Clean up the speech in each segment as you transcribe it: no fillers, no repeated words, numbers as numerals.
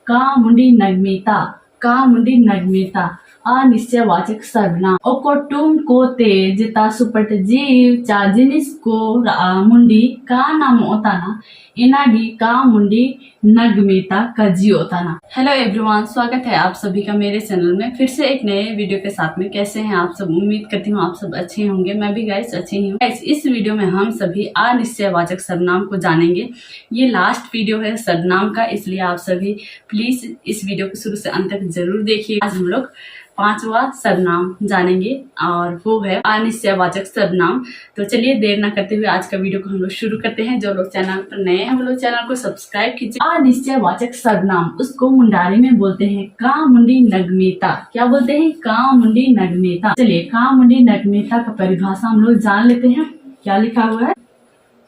कामुंडी नगमेता, कामुंडी नगमेता अनिश्चयवाचक सर्वनाम। ओकोटुम को तेजता सुपट जीव चा जिनिस को मुंडी का नाम ओताना इनागी का मुंडी नगमेता का जी ओताना। हेलो एवरीवन, स्वागत है आप सभी का मेरे चैनल में फिर से एक नए वीडियो के साथ में। कैसे हैं आप सब? उम्मीद करती हूँ आप सब अच्छे होंगे। मैं भी गाइस अच्छी ही हूँ। इस वीडियो में हम सभी अनिश्चयवाचक सर्वनाम को जानेंगे। ये लास्ट वीडियो है सर्वनाम का, इसलिए आप सभी प्लीज इस वीडियो को शुरू से अंत तक जरूर देखिए। आज हम लोग 5वां सर्वनाम जानेंगे और वो है अनिश्चयवाचक सर्वनाम। तो चलिए देर न करते हुए आज का वीडियो को हम लोग शुरू करते हैं। जो लोग चैनल पर नए हैं वो लोग चैनल को सब्सक्राइब कीजिए। अनिश्चयवाचक सर्वनाम उसको मुंडारी में बोलते हैं कामुंडी नगमेता। क्या बोलते हैं? कामुंडी नगमेता। चलिए कामुंडी नगमेता का परिभाषा हम लोग जान लेते हैं। क्या लिखा हुआ है?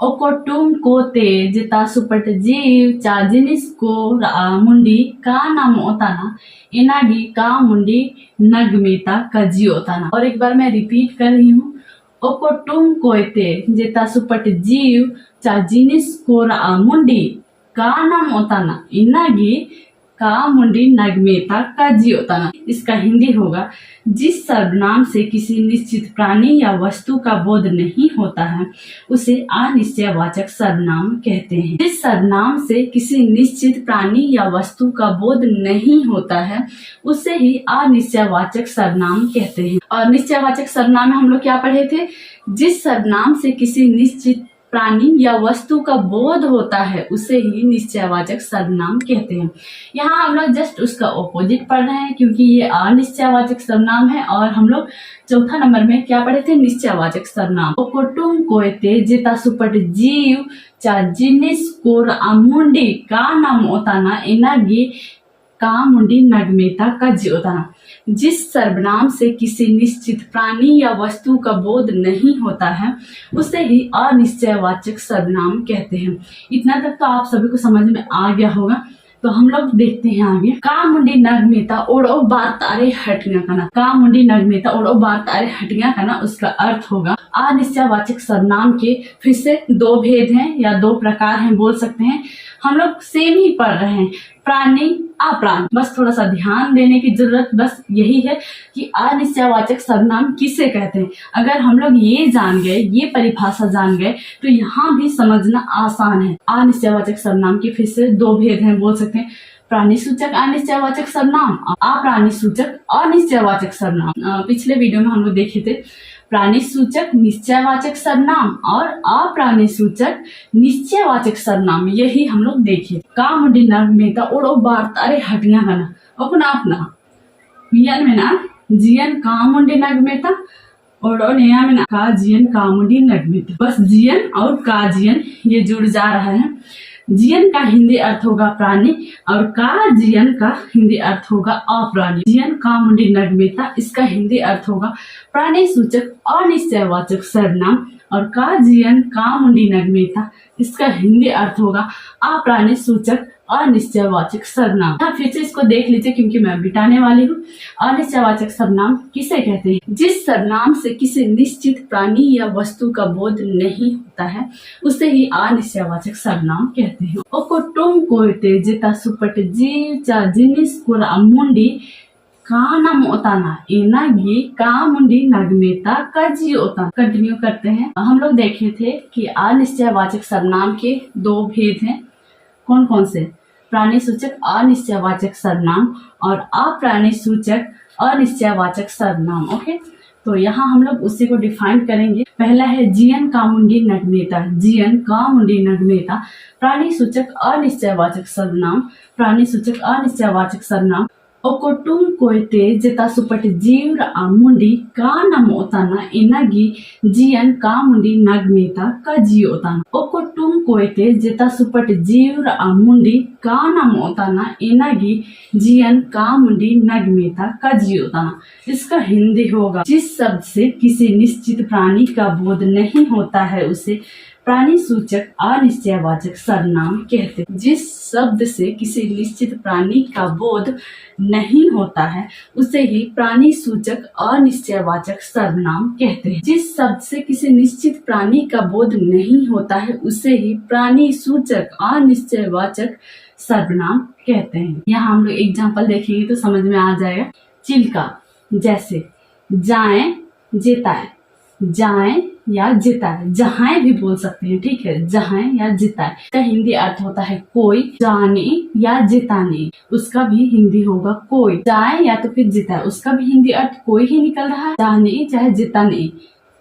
ओकोटुम को तेजता सुपट जीव चा जिनिस को मुंडी का नाम ओताना इनागी का मुंडी नगमेता का जी ओताना। और एक बार मैं रिपीट कर रही हूँ। ओकोटुम कोयते जेता सुपट जीव चा जिनिस को मुंडी का नाम ओताना इनागी का मुंडी नगमेता का जी ओताना। इसका हिंदी होगा, जिस सर्वनाम से किसी निश्चित प्राणी या वस्तु का बोध नहीं होता है उसे अनिश्चयवाचक सर्वनाम कहते हैं। जिस सर्वनाम से किसी निश्चित प्राणी या वस्तु का बोध नहीं होता है उसे ही अनिश्चयवाचक सर्वनाम कहते हैं। और निश्चयवाचक सर्वनाम में हम लोग क्या पढ़े थे? जिस सर्वनाम से किसी निश्चित प्राणी या वस्तु का बोध होता है उसे ही निश्चयवाचक सर्वनाम कहते हैं। यहाँ हम लोग जस्ट उसका ऑपोजिट पढ़ रहे हैं क्योंकि ये अनिश्चयवाचक सर्वनाम है। और हम लोग चौथा नंबर में क्या पढ़े थे? निश्चयवाचक सर्वनाम। ओकोटुम कोयते जेता सुपट जीव चा जिनिस कोर अमुंडी का नाम ओताना इनागी का मुंडी नगमेता का जी ओताना। जिस सर्वनाम से किसी निश्चित प्राणी या वस्तु का बोध नहीं होता है उसे ही अनिश्चयवाचक सर्वनाम कहते हैं। इतना तक तो आप सभी को समझ में आ गया होगा। तो हम लोग देखते हैं आगे। का मुंडी नगमेता ओड़ो बार तारे हटिया करना। का मुंडी नगमेता ओड़ो बार तारे हटिया करना उसका अर्थ होगा अनिश्चयवाचक सर्वनाम के फिर से दो भेद हैं या दो प्रकार हैं बोल सकते हैं। हम लोग सेम ही पढ़ रहे हैं, प्राणी अप्राणी। बस थोड़ा सा ध्यान देने की जरूरत बस यही है कि अनिश्चयवाचक सर्वनाम किसे कहते हैं। अगर हम लोग ये जान गए, ये परिभाषा जान गए तो यहाँ भी समझना आसान है। अनिश्चयवाचक सर्वनाम के फिर से दो भेद हैं बोल सकते हैं, प्राणी सूचक अनिश्चयवाचक सर्वनाम, अप्राणी सूचक अनिश्चयवाचक सर्वनाम। पिछले वीडियो में हम लोग देखे थे प्राणी सूचक निश्चयवाचक सर्वनाम और अप्राणी सूचक निश्चयवाचक सर्वनाम, यही हम लोग देखे। कामुंडी नगमेता ओड़ो बार तारे हटिया करना अपना अपना मियन में ना जियन कामुंडी नगमेता ओड़ो नया में ना का जियन कामुंडी नगमेता। बस जियन और का जियन ये जुड़ जा रहा है। जियन का हिंदी अर्थ होगा प्राणी और का जियन का हिंदी अर्थ होगा अप्राणी। जियन का मुंडी नगमेता इसका हिंदी अर्थ होगा प्राणी सूचक अनिश्चयवाचक सर्वनाम और का जियन का मुंडी नगमेता इसका हिंदी अर्थ होगा अप्राणी सूचक अनिश्चयवाचक सर्वनाम। फिर से इसको देख लीजिए क्योंकि मैं बिटाने वाली हूँ। अनिश्चयवाचक सर्वनाम किसे कहते हैं? जिस सर्वनाम से किसी निश्चित प्राणी या वस्तु का बोध नहीं होता है उसे ही अनिश्चयवाचक सर्वनाम कहते हैं। ओकोटुम कोयते जेता सुपट जीव चा जिनिस कोर अमुंडी का नाम ओताना इनागी का मुंडी नगमेता का जी ओताना। कंटिन्यू करते हैं। हम लोग देखे थे कि अनिश्चयवाचक सर्वनाम के दो भेद हैं। कौन कौन से? प्राणी सूचक अनिश्चयवाचक सर्वनाम और अप्राणी सूचक अनिश्चयवाचक सर्वनाम। ओके, तो यहाँ हम लोग उसी को डिफाइन करेंगे। पहला है जियन कामुंडी नगमेता। जियन कामुंडी नगमेता प्राणी सूचक अनिश्चयवाचक सर्वनाम। प्राणी सूचक अनिश्चयवाचक सर्वनाम। ओकोटुम कोयते जेता सुपट जीव मुंडी का नाम ओताना इनागी जियन का मुंडी नगमेता का जी ओताना। ओकोटुम कोयते जेता सुपट जीव मुंडी का नाम ओताना इनागी जियन का मुंडी नगमेता का जी ओताना। इसका हिंदी होगा, जिस शब्द से किसी निश्चित प्राणी का बोध नहीं होता है उसे प्राणी सूचक अनिश्चयवाचक सर्वनाम कहते हैं। जिस शब्द से किसी निश्चित प्राणी का बोध नहीं होता है उसे ही प्राणी सूचक अनिश्चयवाचक सर्वनाम कहते हैं। जिस शब्द से किसी निश्चित प्राणी का बोध नहीं होता है उसे ही प्राणी सूचक अनिश्चयवाचक सर्वनाम कहते हैं। यहाँ हम लोग एग्जाम्पल देखेंगे तो समझ में आ जाएगा। चिल्का, जैसे जाए, जिताए, जाए या जिताए, जहां भी बोल सकते हैं, ठीक है, जहां या जिताए। इसका हिंदी अर्थ होता है कोई, जाने या जिताने, उसका भी हिंदी होगा कोई। जाए या तो फिर जिताए, उसका भी हिंदी अर्थ कोई ही निकल रहा है। जाने चाहे जिताने,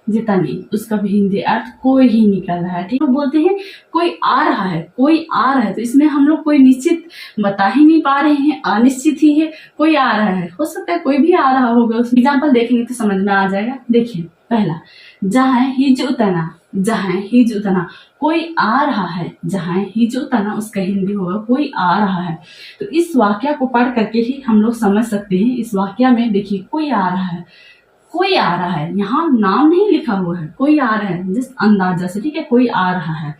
जिताने, उसका भी हिंदी अर्थ कोई ही निकल रहा है, ठीक है। बोलते हैं कोई आ रहा है, कोई आ रहा है, तो इसमें हम लोग कोई निश्चित बता ही नहीं पा रहे हैं, अनिश्चित ही है, कोई आ रहा है, हो सकता है कोई भी आ रहा होगा। उस एग्जाम्पल देखेंगे तो समझ में आ जाएगा। देखिए पहला, जहां हिज उतना, जहां हिज उतना, कोई आ रहा है, जहां हिज उतना उसका हिंदी होगा कोई आ रहा है। तो इस वाक्य को पढ़ करके ही हम लोग समझ सकते हैं। इस वाक्य में देखिए कोई आ रहा है, कोई आ रहा है, यहाँ नाम नहीं लिखा हुआ है, कोई आ रहा है, जस्ट अंदाजा से, ठीक है, कोई आ रहा है।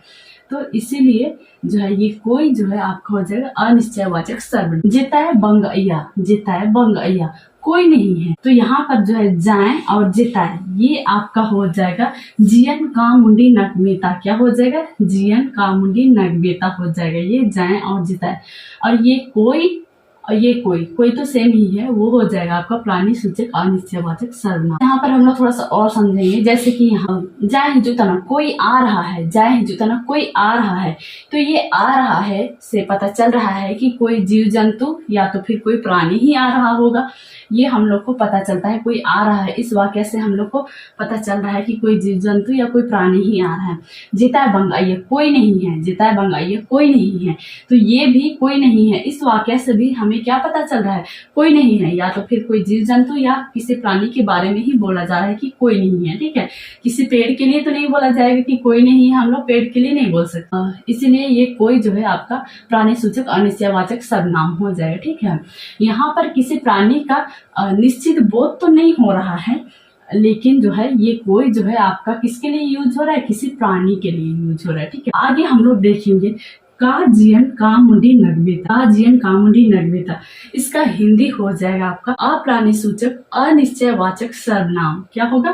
तो इसीलिए जो है ये कोई जो है आपका हो जाएगा अनिश्चयवाचक सर्वनाम। जिताए बंगैया, जिताए बंगैया, कोई नहीं है, तो यहाँ पर जो है जाए और जिताए ये आपका हो जाएगा जियन का मुंडी नगमेता। क्या हो जाएगा? जियन का मुंडी नगमेता हो जाएगा ये जाए और जिताए। और ये कोई और ये कोई तो सेम ही है, वो हो जाएगा आपका प्राणी सूचक अनिश्चयवाचक सर्वनाम। यहाँ पर हम लोग थोड़ा सा और समझेंगे, जैसे कि यहाँ जाए हिजुतना, कोई आ रहा है, जाए हिजुतना, कोई आ रहा है। तो ये आ रहा है से पता चल रहा है कि कोई जीव जंतु या तो फिर कोई प्राणी ही आ रहा होगा, ये हम लोग को पता चलता है। कोई आ रहा है, इस वाक्य से हम लोग को पता चल रहा है कि कोई जीव जंतु या कोई प्राणी ही आ रहा है। जिताए बंगाइए, कोई नहीं है, जिताए बंगाइए, कोई नहीं है, तो ये भी कोई नहीं है। इस वाक्य से भी हमें क्या पता चल रहा है? कोई नहीं है, या तो फिर कोई जीव जंतु या किसी प्राणी के बारे में ही बोला जा रहा है कि कोई नहीं है, ठीक है। किसी पेड़ के लिए तो नहीं बोला जाएगा कि कोई नहीं है, हम लोग पेड़ के लिए नहीं बोल सकते, इसीलिए ये कोई जो है आपका प्राणी सूचक अनिश्चयवाचक सर्वनाम हो जाएगा, ठीक है। यहाँ पर किसी प्राणी का निश्चित बोध तो नहीं हो रहा है, लेकिन जो है ये कोई जो है आपका किसके लिए यूज हो रहा है? किसी प्राणी के लिए यूज हो रहा है, ठीक है। आगे हम लोग देखेंगे काजियन कामुंडी नगवेता, काजियन कामुंडी नगवेता, इसका हिंदी हो जाएगा आपका अप्राणी सूचक अनिश्चयवाचक सर्वनाम। क्या होगा?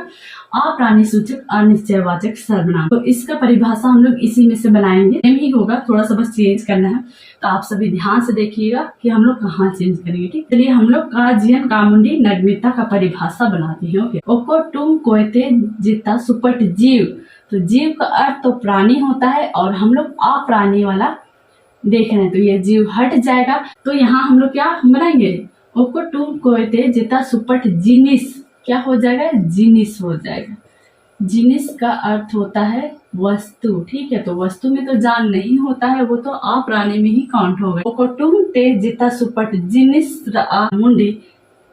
अप्राणी सूचक अनिश्चयवाचक सर्वनाम। तो इसका परिभाषा हम लोग इसी में से बनाएंगे, सेम ही होगा, थोड़ा सा बस चेंज करना है। तो आप सभी ध्यान से देखिएगा कि हम लोग कहाँ चेंज करेंगे, ठीक। चलिए हम लोग काजियन कामुंडी नगवेता का परिभाषा बनाते हैं। ओके, ओको तुम कोयते जिता सुपट जीव, तो जीव का अर्थ तो प्राणी होता है और हम लोग अप्राणी वाला देख रहे हैं, तो ये जीव हट जाएगा। तो यहाँ हम लोग क्या बनाएंगे? ओको तुम कोयते जिता सुपट जिनिस, क्या हो जाएगा? जिनिस हो जाएगा। जिनिस का अर्थ होता है वस्तु, ठीक है। तो वस्तु में तो जान नहीं होता है, वो तो अप्राणी में ही काउंट हो गए। ओको तुम ते जिता सुपट जिनिस मुंडी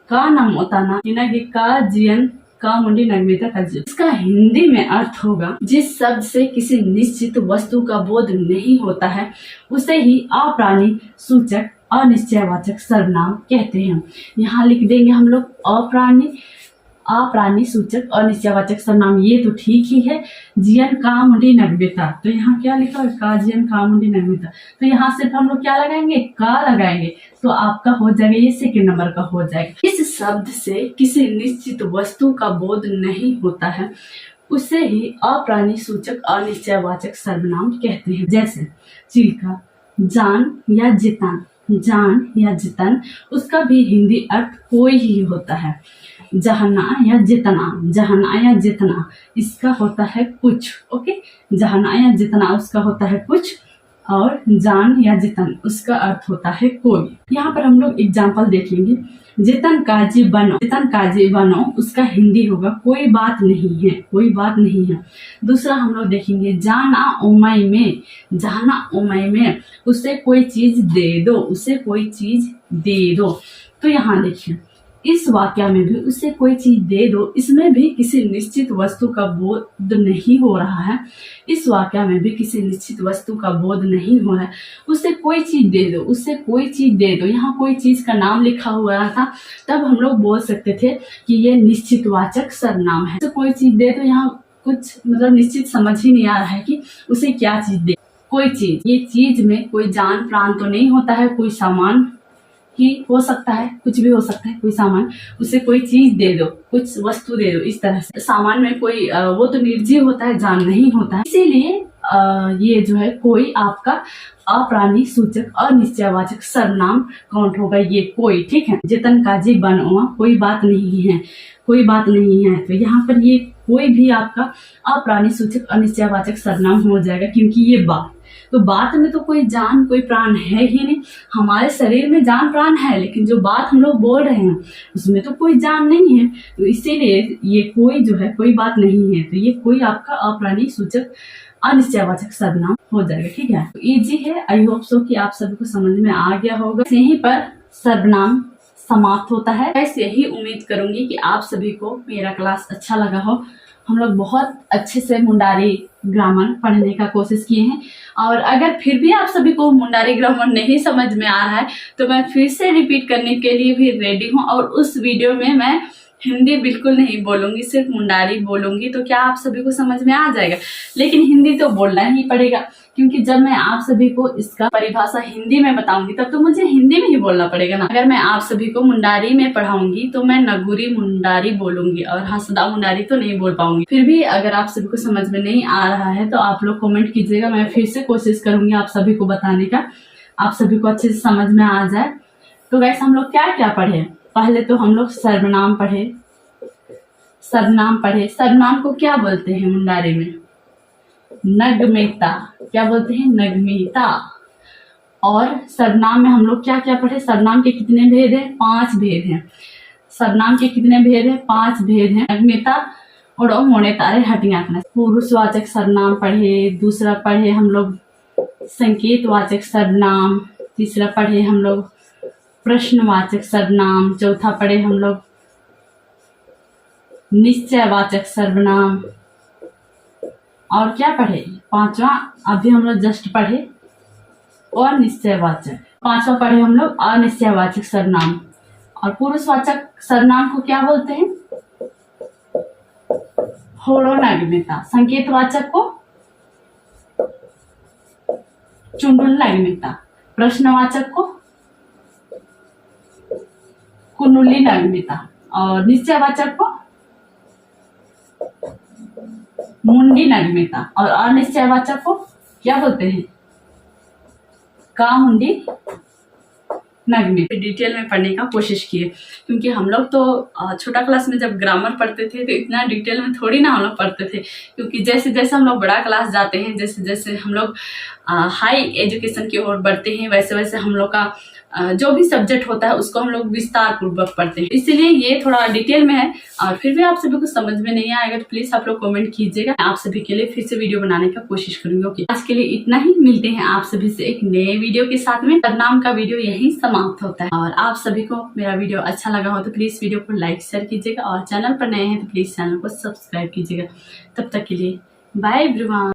का नाम उताना का जियन का मुंडी नगमेता का जीव। इसका हिंदी में अर्थ होगा जिस शब्द से किसी निश्चित वस्तु का बोध नहीं होता है उसे ही अप्राणी सूचक अनिश्चयवाचक सर्वनाम कहते हैं। यहाँ लिख देंगे हम लोग अप्राणी सूचक अनिश्चयवाचक सर्वनाम, ये तो ठीक ही है। जियन कामुंडी नगवेता, तो यहाँ क्या लिखा है? का जियन कामुंडी नगवेता, तो यहाँ सिर्फ हम लोग क्या लगाएंगे? का लगाएंगे, तो आपका हो जाएगा ये सेकेंड नंबर का हो जाएगा। इस शब्द से किसी निश्चित वस्तु का बोध नहीं होता है उसे ही अप्राणी सूचक अनिश्चयवाचक सर्वनाम कहते हैं। जैसे चिल्का, जान या जितन, जान या जितन, उसका भी हिंदी अर्थ कोई ही होता है। जहना या जितना, जहना या जितना, इसका होता है कुछ। ओके, जहना या जितना उसका होता है कुछ, और जान या जितन उसका अर्थ होता है कोई। यहाँ पर हम लोग एग्जाम्पल देखेंगे। जितन काजी बनो, जितन काजी बनो, उसका हिंदी होगा कोई बात नहीं है, कोई बात नहीं है। दूसरा हम लोग देखेंगे जाना उमय में, जाना उमय में, उसे कोई चीज दे दो, उसे कोई चीज दे दो। तो यहाँ देखिए इस वाक्य में भी उसे कोई चीज दे दो, इसमें भी किसी निश्चित वस्तु का बोध नहीं हो रहा है। इस वाक्य में भी किसी निश्चित वस्तु का बोध नहीं हो रहा है। उसे कोई चीज दे दो, उसे कोई चीज दे दो, यहाँ कोई चीज का नाम लिखा हुआ था, तब हम लोग बोल सकते थे कि ये निश्चितवाचक सर्वनाम है। उसे कोई चीज दे दो, यहाँ कुछ मतलब निश्चित समझ ही नहीं आ रहा है कि उसे क्या चीज दे। कोई चीज, ये चीज में कोई जान प्राण तो नहीं होता है, कोई सामान ही हो सकता है, कुछ भी हो सकता है, कोई सामान, उसे कोई चीज दे दो, कुछ वस्तु दे दो, इस तरह से। सामान में कोई वो तो निर्जीव होता है, जान नहीं होता है, इसीलिए ये जो है कोई आपका अप्राणी सूचक अनिश्चयवाचक सर्वनाम काउंट होगा। ये कोई, ठीक है, जितन काजी बनवा कोई बात नहीं है, कोई बात नहीं है। तो यहाँ पर ये कोई भी आपका अप्राणी सूचक अनिश्चयवाचक सर्वनाम हो जाएगा, क्योंकि ये बात, तो बात में तो कोई जान कोई प्राण है ही नहीं। हमारे शरीर में जान प्राण है, लेकिन जो बात हम लोग बोल रहे हैं उसमें तो कोई जान नहीं है। तो इसीलिए ये कोई जो है कोई बात नहीं है। तो ये कोई आपका अप्राणी सूचक अनिश्चयवाचक सर्वनाम हो जाएगा, ठीक है। तो इजी है, आई होप सो कि आप सभी को समझ में आ गया होगा। यहीं पर सर्वनाम समाप्त होता है। ऐसे यही उम्मीद करूंगी कि आप सभी को मेरा क्लास अच्छा लगा हो। हम लोग बहुत अच्छे से मुंडारी ग्रामर पढ़ने का कोशिश किए हैं, और अगर फिर भी आप सभी को मुंडारी ग्रामर नहीं समझ में आ रहा है तो मैं फिर से रिपीट करने के लिए भी रेडी हूँ। और उस वीडियो में मैं हिंदी बिल्कुल नहीं बोलूंगी, सिर्फ मुंडारी बोलूंगी। तो क्या आप सभी को समझ में आ जाएगा? लेकिन हिंदी तो बोलना ही पड़ेगा, क्योंकि जब मैं आप सभी को इसका परिभाषा हिंदी में बताऊंगी तब तो मुझे हिंदी में ही बोलना पड़ेगा ना। अगर मैं आप सभी को मुंडारी में पढ़ाऊंगी तो मैं नगुरी मुंडारी बोलूंगी और हंसदा मुंडारी तो नहीं बोल पाऊंगी। फिर भी अगर आप सभी को समझ में नहीं आ रहा है तो आप लोग कमेंट कीजिएगा, मैं फिर से कोशिश करूंगी आप सभी को बताने का, आप सभी को अच्छे से समझ में आ जाए। तो गाइस, हम लोग क्या क्या पढ़े? पहले तो हम लोग सर्वनाम पढ़े। सर्वनाम को क्या बोलते हैं मुंडारी में? नगमेता। क्या बोलते हैं? नगमेता। और सर्वनाम में हम लोग क्या क्या पढ़े? सर्वनाम के कितने भेद हैं? 5 भेद हैं। सर्वनाम के कितने भेद हैं? 5 भेद हैं। नगमेता और मोड़े तारे हटियां। पुरुषवाचक सर्वनाम पढ़े। दूसरा पढ़े हम लोग संकेतवाचक सर्वनाम। तीसरा पढ़े हम लोग प्रश्नवाचक सर्वनाम। चौथा पढ़े हम लोग निश्चयवाचक सर्वनाम। और क्या पढ़े? 5वां अभी हम लोग जस्ट पढ़े अनिश्चयवाचक। 5वां पढ़े हम लोग अनिश्चयवाचक सर्वनाम। और पुरुषवाचक सर्वनाम को क्या बोलते हैं? होड़ो नगमेता। संकेतवाचक को चुंडुल नगमेता। प्रश्नवाचक को कुनुली नगमेता। और निश्चयवाचक को मुंडी नगमेता। और अनिश्चयवाचक को क्या बोलते हैं? कामुंडी नगमेता। डिटेल में पढ़ने का कोशिश किए, क्योंकि हम लोग तो छोटा क्लास में जब ग्रामर पढ़ते थे तो इतना डिटेल में थोड़ी ना हम लोग पढ़ते थे, क्योंकि जैसे जैसे हम लोग बड़ा क्लास जाते हैं, जैसे जैसे हम लोग हाई एजुकेशन की ओर बढ़ते हैं, वैसे वैसे हम लोग का जो भी सब्जेक्ट होता है उसको हम लोग विस्तार पूर्वक पढ़ते हैं। इसलिए ये थोड़ा डिटेल में है। और फिर भी आप सभी को समझ में नहीं आएगा तो प्लीज आप लोग कमेंट कीजिएगा, आप सभी के लिए फिर से वीडियो बनाने का कोशिश करूंगी। ओके, आज के लिए इतना ही। मिलते हैं आप सभी से एक नए वीडियो के साथ में। सर्वनाम का वीडियो यही समाप्त होता है। और आप सभी को मेरा वीडियो अच्छा लगा हो तो प्लीज वीडियो को लाइक शेयर कीजिएगा, और चैनल पर नए हैं तो प्लीज चैनल को सब्सक्राइब कीजिएगा। तब तक के लिए बाय एवरीवन।